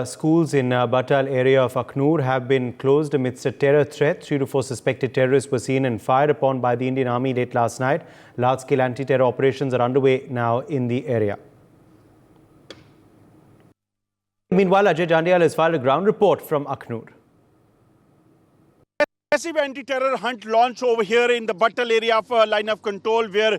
Schools in Batal area of Aknoor have been closed amidst a terror threat. 3 to 4 suspected terrorists were seen and fired upon by the Indian Army late last night. Large-scale anti-terror operations are underway now in the area. Meanwhile, Ajay Jandial has filed a ground report from Aknoor. Massive anti-terror hunt launched over here in the Batal area of line of control, where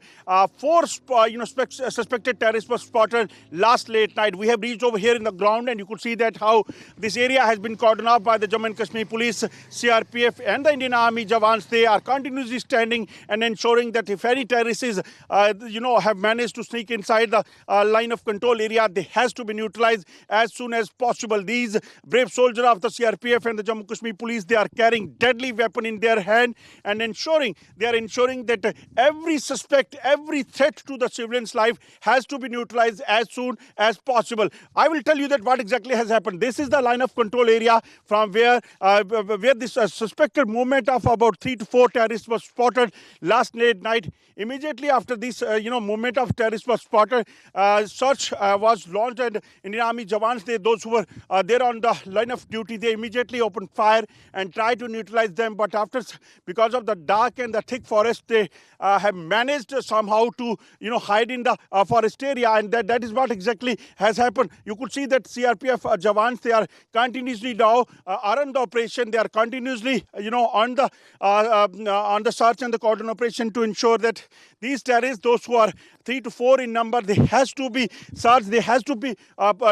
four suspected terrorists were spotted last late night. We have reached over here in the ground, and you could see that how this area has been cordoned off by the Jammu and Kashmir Police, CRPF, and the Indian Army Jawans. They are continuously standing and ensuring that if any terrorists, have managed to sneak inside the line of control area, they has to be neutralized as soon as possible. These brave soldiers of the CRPF and the Jammu and Kashmir Police, they are carrying deadly weapon in their hand and ensuring that every suspect, every threat to the civilian's life has to be neutralized as soon as possible. I will tell you that what exactly has happened. This is the line of control area from where this suspected movement of about 3 to 4 terrorists was spotted last late night. Immediately after this, movement of terrorists was spotted, search was launched, and Indian Army Jawans, those who were there on the line of duty, they immediately opened fire and tried to neutralize them. But because of the dark and the thick forest, they have managed somehow to hide in the forest area, and that is what exactly has happened. You could see that CRPF Jawans, they are continuously now on the operation. They are continuously on the search and the cordon operation to ensure that these terrorists, those who are 3 to 4 in number, they has to be searched, they has to be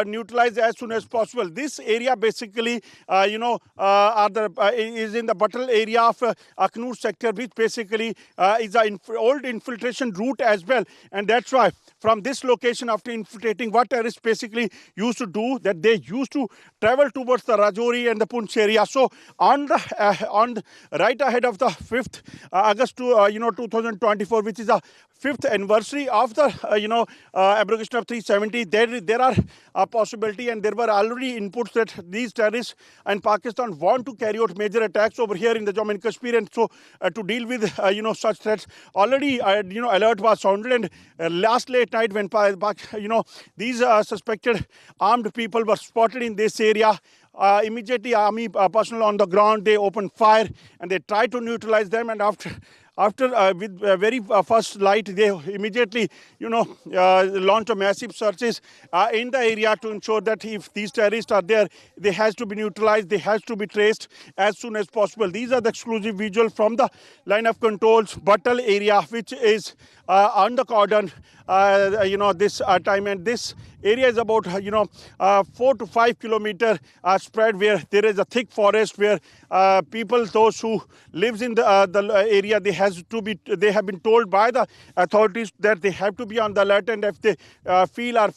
neutralized as soon as possible. This area basically is in the Batal area of Aknoor sector, which basically is an old infiltration route as well, and that's why from this location, after infiltrating, what terrorists basically used to do, that they used to travel towards the Rajouri and the Poonch area. So on the right ahead of the 5th August 2024, which is the 5th anniversary of the abrogation of 370, there are a possibility, and there were already inputs that these terrorists and Pakistan want to carry out major attacks over here in the Jammu and Kashmir, and so to deal with such threats, already alert was sounded, and last late night when these suspected armed people were spotted in this area, immediately army personnel on the ground, they opened fire and they tried to neutralize them, and after with very first light, they immediately launched a massive searches in the area to ensure that if these terrorists are there, they has to be neutralized, they has to be traced as soon as possible. These are the exclusive visuals from the line of controls Batal area, which is on the cordon this time, and this area is about 4 to 5 kilometer spread, where there is a thick forest, where people, those who lives in the area, they have been told by the authorities that they have to be on the alert, and if they feel or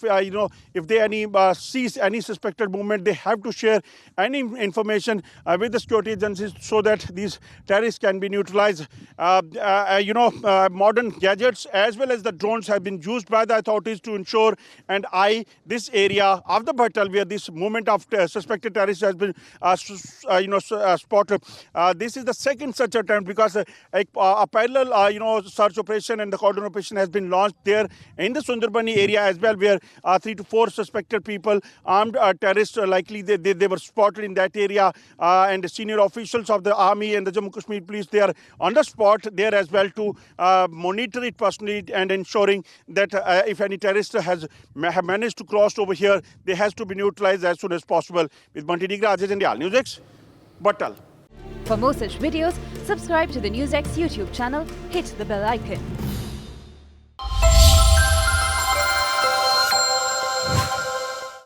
if they see any suspected movement, they have to share any information with the security agencies so that these terrorists can be neutralized. Modern gadgets as well as the drones have been used by the authorities to ensure and eye this area of the Batal, where this movement of suspected terrorists has been spotted. This is the second such attempt, because a parallel search operation and the cordon operation has been launched there in the Sundarbani area as well, where 3 to 4 suspected people, armed terrorists, likely they were spotted in that area, and the senior officials of the army and the Jammu Kashmir Police, they are on the spot there as well to monitor it personally and ensuring that if any terrorist have managed to cross over here, they has to be neutralized as soon as possible. With Bunty Digra, Ajay Jandial, NewsX, Batal. For more such videos, subscribe to the NewsX YouTube channel, hit the bell icon.